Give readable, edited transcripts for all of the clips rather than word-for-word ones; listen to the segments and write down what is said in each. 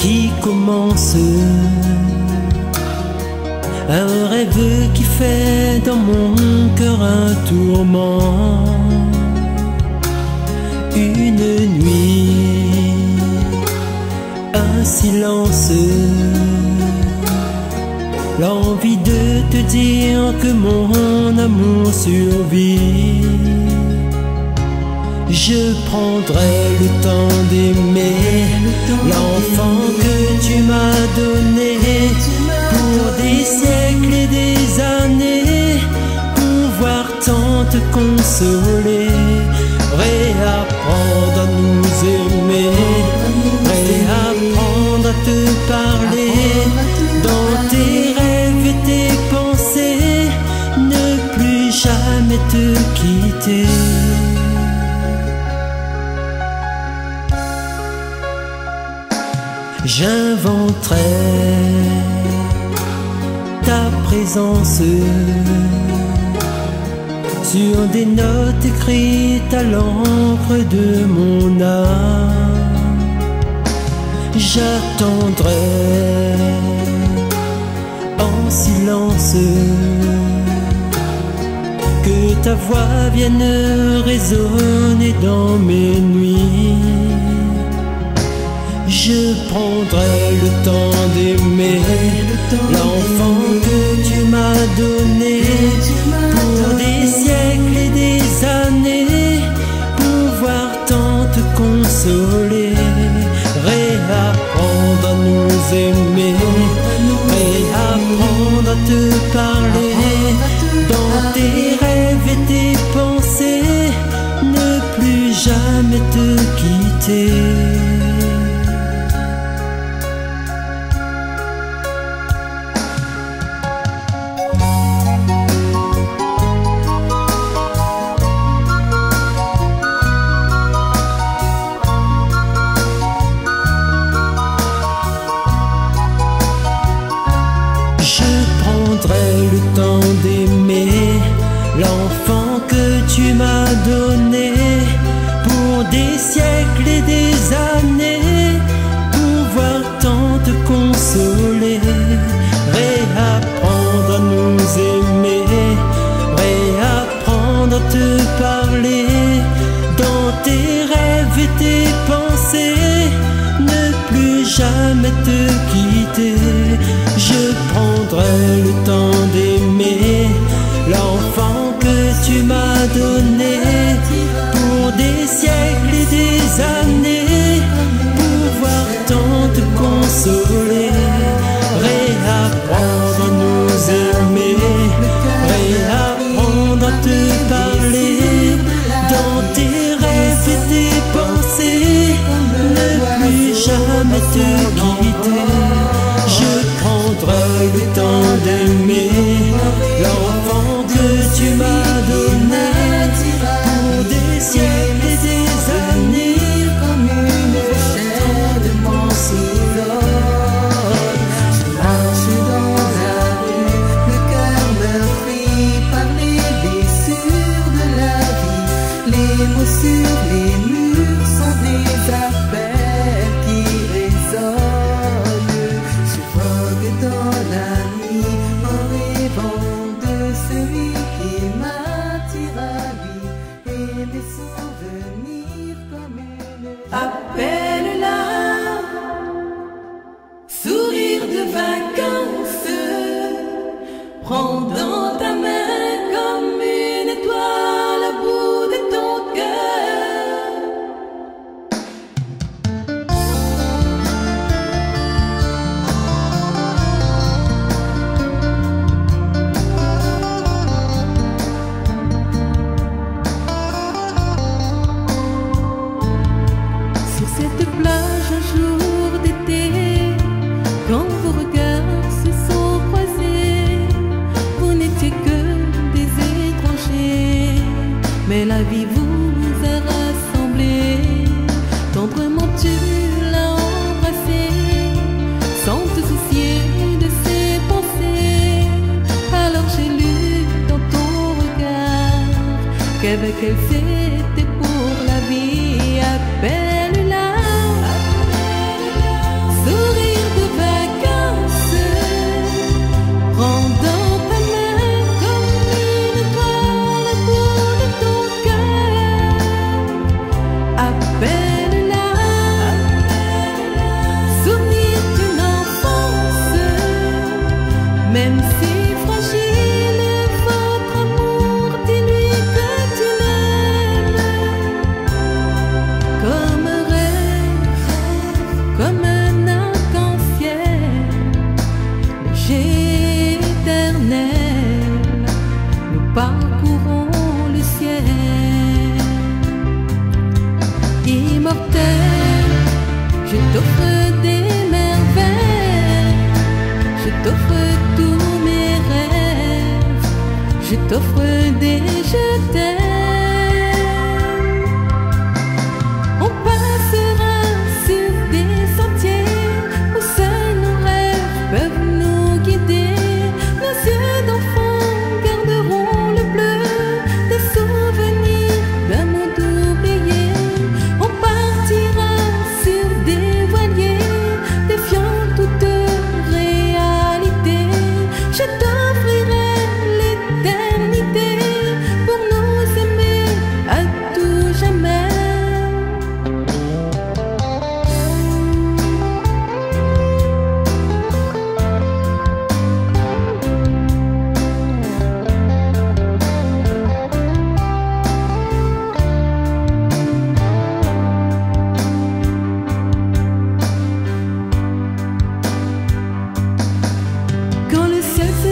qui commence, un rêve qui fait dans mon cœur un tourment. Une nuit, un silence, l'envie de te dire que mon amour survit. Je prendrai le temps d'aimer l'enfant que tu m'as donné pour des siècles et des années, pouvoir tant te consoler, réapprendre à nous aimer, réapprendre à te parler dans tes rêves et tes pensées, ne plus jamais te quitter. J'inventerai ta présence sur des notes écrites à l'encre de mon âme. J'attendrai en silence que ta voix vienne résonner dans mes nuits. Je prendrai le temps d'aimer l'enfant que tu m'as donné pour des siècles et des années, pouvoir tant te consoler, réapprendre à nous aimer, réapprendre à te parler dans tes rêves et tes pensées, ne plus jamais te quitter. Le temps d'aimer l'enfant que tu m'as donné pour des siècles et des années, pouvoir tant te consoler, réapprendre à nous aimer, réapprendre à te parler dans tes rêves et tes pensées, ne plus jamais te quitter. Je prendrai le temps d'aimer l'enfant que tu m'as donné pour des siècles et des années, pouvoir tant te consoler, réapprendre à nous aimer, réapprendre à te parler dans tes rêves et tes pensées, ne plus jamais te quitter. Je prendrai le temps d'aimer l'enfant que tu m'as donné pour des siècles et des années, comme une chaîne de mon soulard. Je marche dans la rue, le cœur meurtri par les blessures de la vie. Les mots sur les murs sont des appels qui résonnent. Dans la nuit, en rêvant de celui qui m'attire à lui, et mes souvenirs comme une... Appelle-la, sourire de vacances, prends dans ta main comme une étoile au bout de ton cœur. Cette plage un jour d'été, quand vos regards se sont croisés, vous n'étiez que des étrangers, mais la vie vous a rassemblés. Tendrement tu l'as embrassé, sans te soucier de ses pensées. Alors j'ai lu dans ton regard qu'avec elle c'était pour la vie. Appelle-la, souris.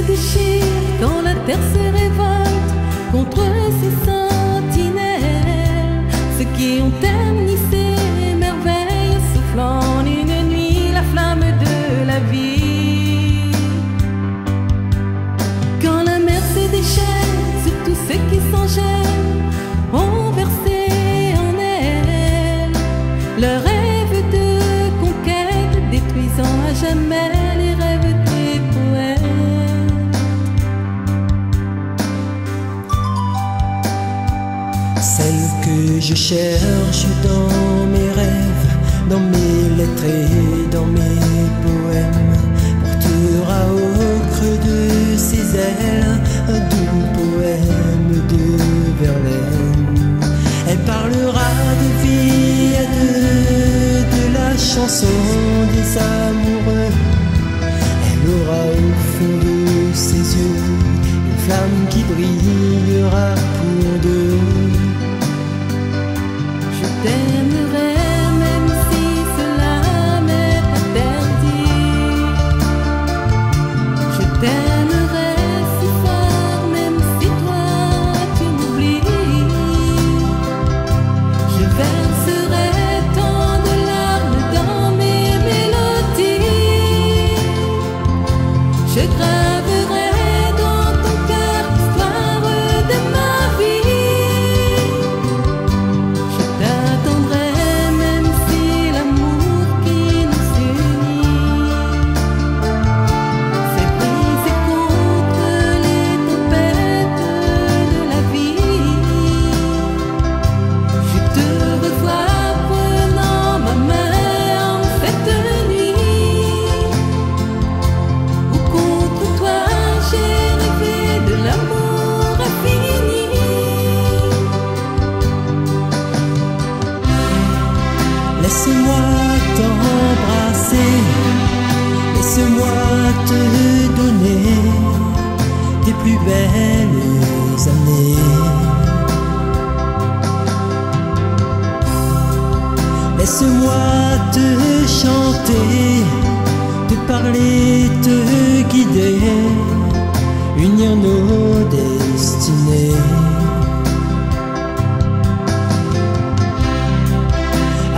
déchire, quand la terre se révolte contre ses sentinelles, ceux qui ont terni ces merveilles, soufflant en une nuit la flamme de la vie. Quand la mer se déchaîne sur tous ceux qui s'enchaînent, ont versé en elle leur rêve de conquête, détruisant à jamais les rêves des poètes. Celle que je cherche dans mes rêves, dans mes lettres et dans mes poèmes, portera au creux de ses ailes un doux poème de Verlaine. Elle parlera de vie à deux, de la chanson des amoureux. Elle aura au fond de ses yeux une flamme qui brillera pour deux. Je t'aimerai même si cela m'est interdit. Je t'aimerai si fort même si toi tu m'oublies. Je verserai tant de larmes dans mes mélodies. Je graverai dans ton cœur l'histoire de ma vie. Je t'attendrai même si l'amour qui nous unit s'est brisé contre les tempêtes de la vie. Je te revois prenant ma main en cette nuit où contre toi j'ai rêvé de l'amour infini. Laisse-moi t'embrasser, laisse-moi te donner tes plus belles années. Laisse-moi te chanter, te parler, te guider, unir nos destinées.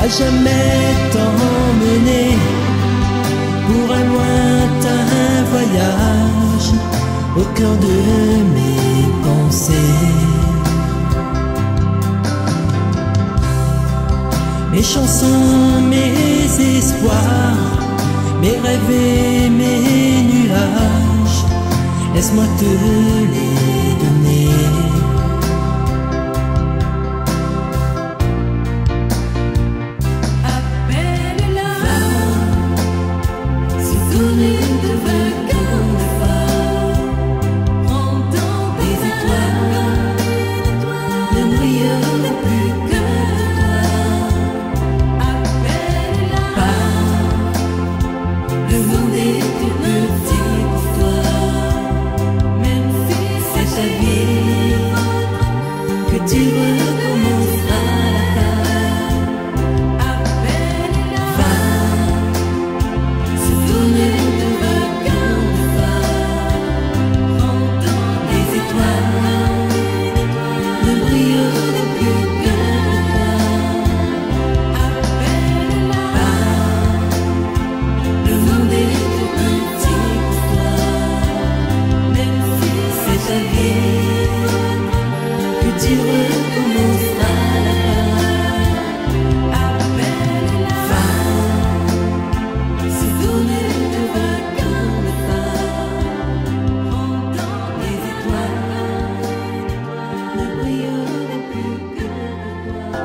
À jamais t'emmener pour un lointain voyage au cœur de mes pensées. Mes chansons, mes espoirs, mes rêves et mes nuages, laisse-moi te les donner. Appelle-la, si sourire de vacances, prends dans tes étoiles, ne brillerait plus que toi. Appelle-la, le monde est une petite histoire, même si c'est ta vie, que tu recommenceras la page. Appelle-la, ce tourner de vacances, prends dans les étoiles, ne brillerait plus que toi. Appelle-la, le monde est une petite histoire, même si c'est ta vie, que tu recommenceras la page. Appelle-la, ce tourner de vacances, prends dans les étoiles, ne brillerait plus que toi.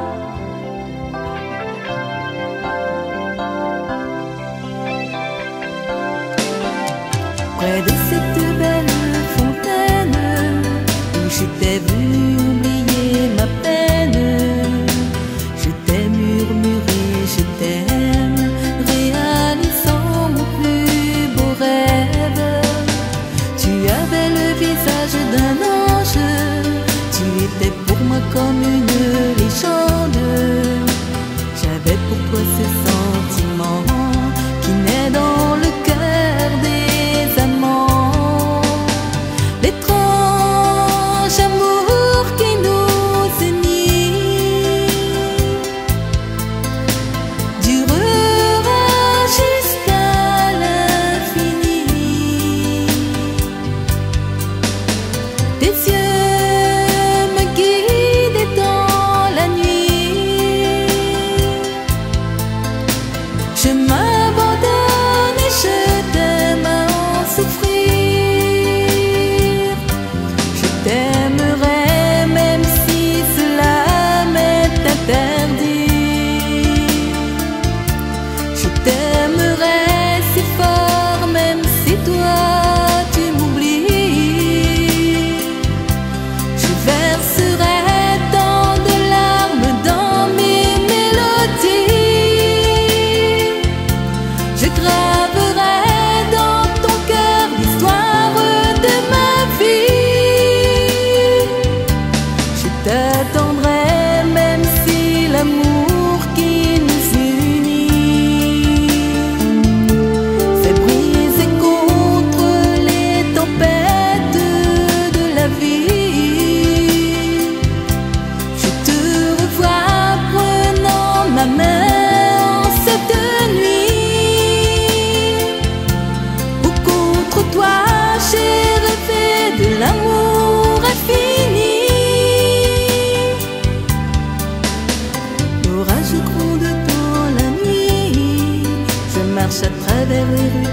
Près de cette belle fontaine où je t'ai vu oublier ma peine, je t'ai murmuré, je t'aime, réalisant mon plus beau rêve. Tu avais le visage d'un ange, tu étais pour moi comme une légende. J'avais pour toi ce sentiment qui naît dans le cœur des amants.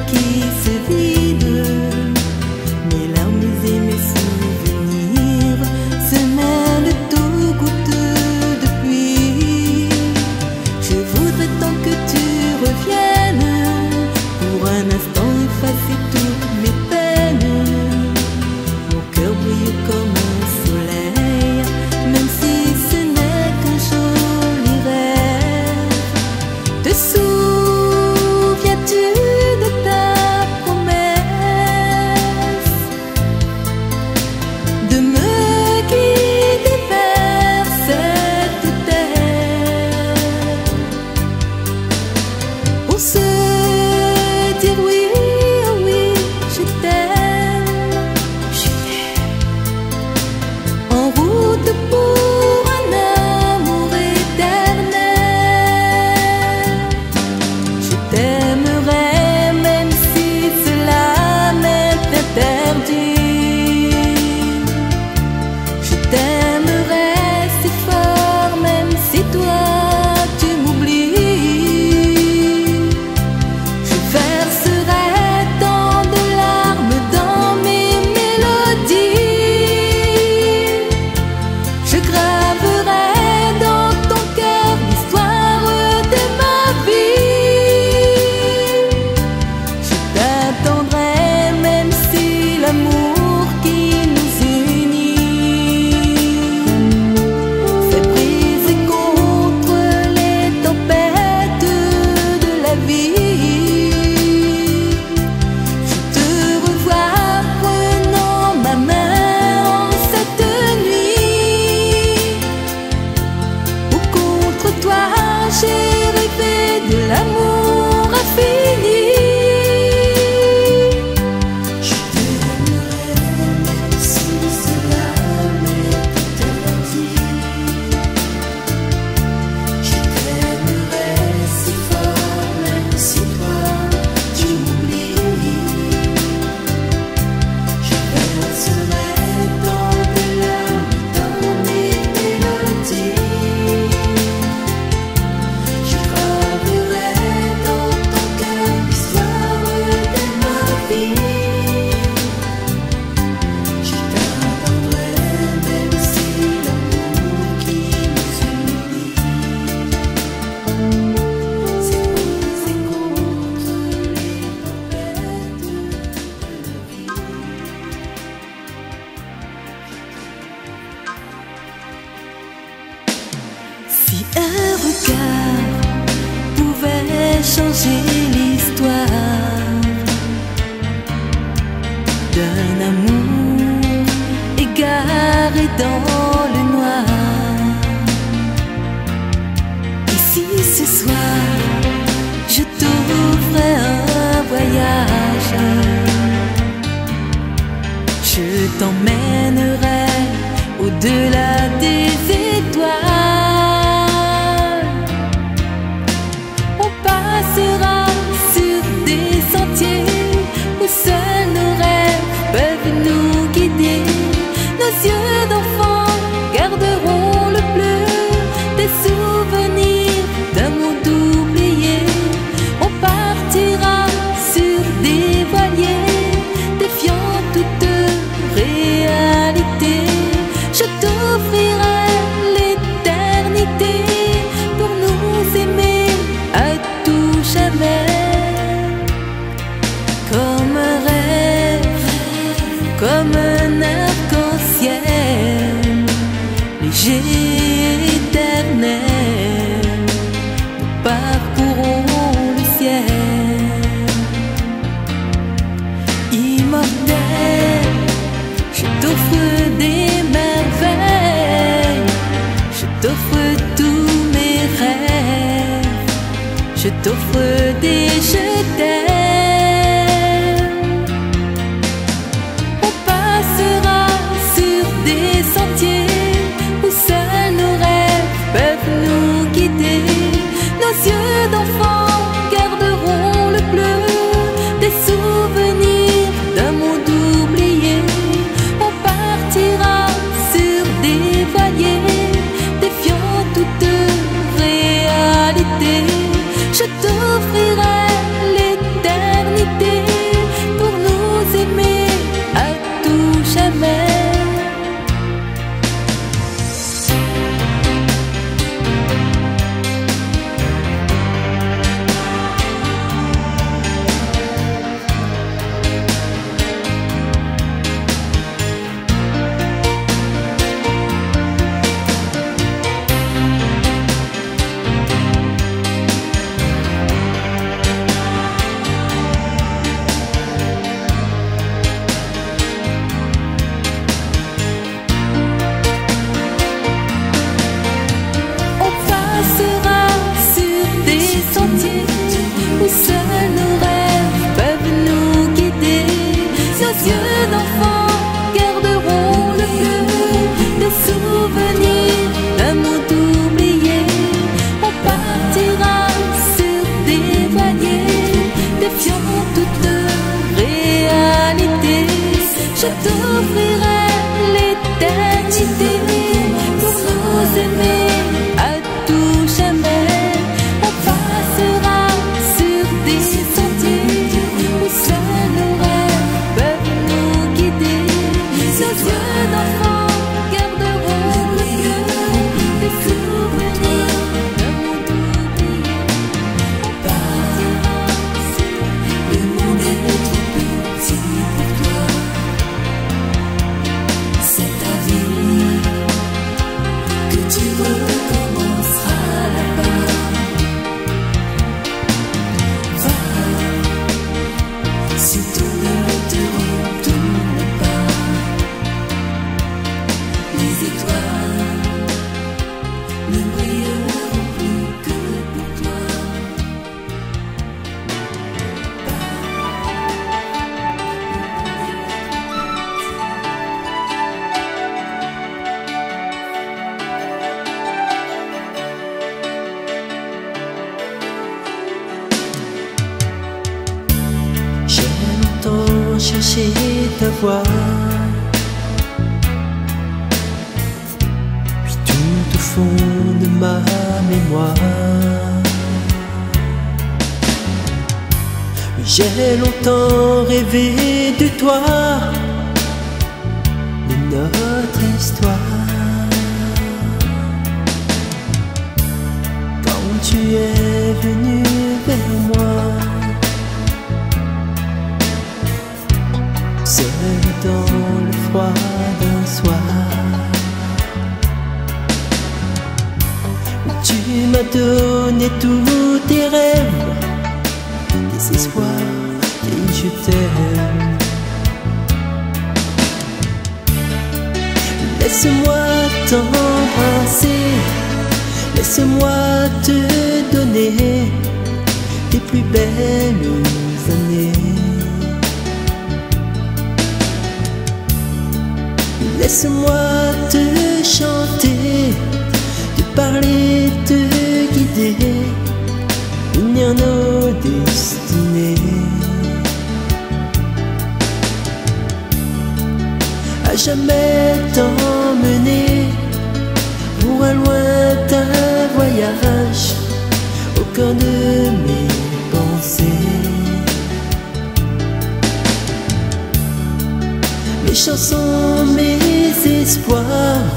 qui se vide. Mes larmes et mes souvenirs se mêlent tout goutteux de pluie. Je voudrais tant que tu reviennes pour un instant effacer toutes mes peines. Mon cœur brille comme un soleil, même si ce n'est qu'un joli rêve. Te souviens-tu de ta promesse de me guider vers cette terre pour se dire oui, oh oui, je t'aime, en route pour un amour éternel. Je t'aimerai même si cela m'est interdit. Je t'aimerai si fort même si toi tu m'oublies. Je verserai tant de larmes dans mes mélodies. Je graverai dans ton cœur l'histoire de ma vie. Je t'attendrai même si l'amour qui nous unit s'est brisé contre les tempêtes de la vie. Je te revois prenant ma main en cette nuit, où contre toi j'ai rêvé de l'amour infini. Je t'aimerai même si cela m'est interdit. Je t'aimerai si fort même si toi tu m'oublies. Je verserai tant de larmes dans mes mélodies. Je graverai dans ton cœur l'histoire de ma vie. Je t'attendrai même si l'amour qui nous unit s'est brisé contre les tempêtes de la vie. Si un regard pouvait changer l'histoire d'un amour égaré dans le noir, et si ce soir je t'offrais un voyage, je t'emmènerai au-delà des étoiles. On passera sur des sentiers où seuls nos rêves peuvent nous guider. Nos yeux d'enfants garderont le bleu des souvenirs d'un monde oublié. On partira sur des voiliers défiant toute réalité. Je t'offrirai l'éternité pour nous aimer à tout jamais. Comme un rêve, comme un arc-en-ciel, léger et éternel, nous parcourons le ciel. Immortel, je t'offre des merveilles, je t'offre tous mes rêves, je t'offre des je t'aime. On passera sur des sentiers où seuls nos rêves peuvent nous guider. Nos yeux d'enfants garderont le bleu des souvenirs d'un monde oublié. On partira sur des voiliers défiant toute réalité. Je t'offrirai Je t'offrirai l'éternité pour nous aimer à tout jamais. On passera sur des sentiers où seuls nos rêves peuvent nous guider. Nos yeux d'enfants garderont le cœur des souvenirs d'un monde oublié. On partira sur le monde est trop petit pour toi. C'est ta vie que tu recommenceras là-bas. Va, surtout ne te retourne pas. Les étoiles ne brilleront plus que pour toi. J'ai longtemps cherché ta voix, puis tout au fond de ma mémoire. J'ai longtemps rêvé de toi, de notre histoire. Quand tu es venu vers moi, seul dans le froid d'un soir, tu m'as donné tous tes rêves, tes espoirs, et je t'aime. Laisse-moi t'embrasser, laisse-moi te donner tes plus belles années. Laisse-moi te chanter, te parler, te guider, unir nos destinées. À jamais t'emmener pour un lointain voyage, au cœur de mes pensées. Mes chansons, mes espoirs,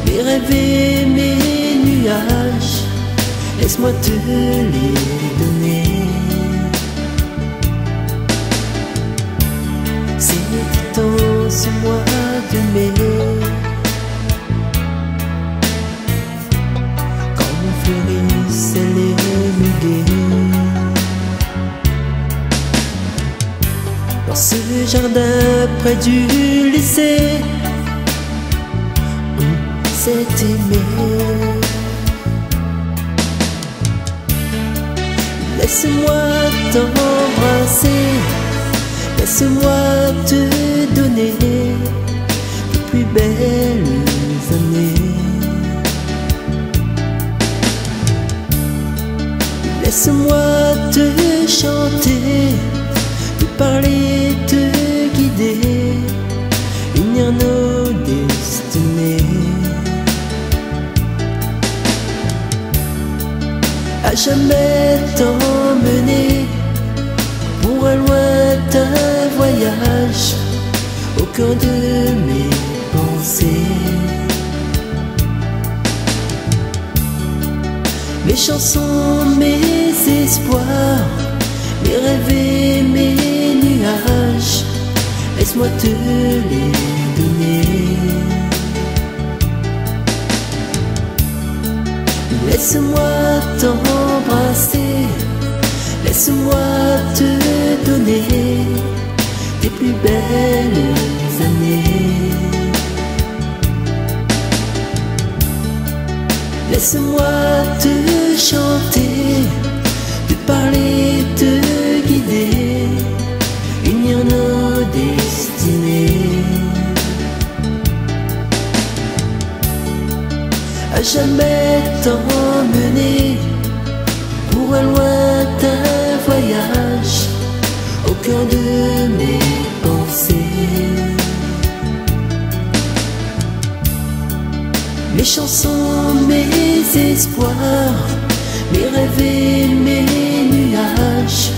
mes rêves et mes nuages, laisse-moi te les donner. C'était dans ce mois de mai, quand fleurissaient les muguets. Dans ce jardin près du lycée, on s'est aimé. Laisse-moi t'embrasser, laisse-moi te donner les plus belles années. Laisse-moi te chanter, te parler, te guider, unir nos destinées. À jamais t'emmener pour un lointain voyage, au cœur de mes pensées. Mes chansons, mes espoirs, mes rêves et mes nuages, laisse-moi te les donner. Laisse-moi t'embrasser, laisse-moi te donner tes plus belles années. Laisse-moi te chanter, te parler, te guider, unir nos destinées. À jamais t'emmener pour un lointain voyage, au cœur de mes pensées. chansons, mes espoirs, mes rêves et mes nuages,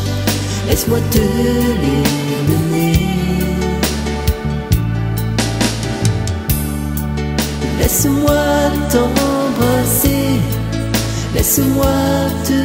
laisse-moi te les mener. Laisse-moi t'embrasser, laisse-moi te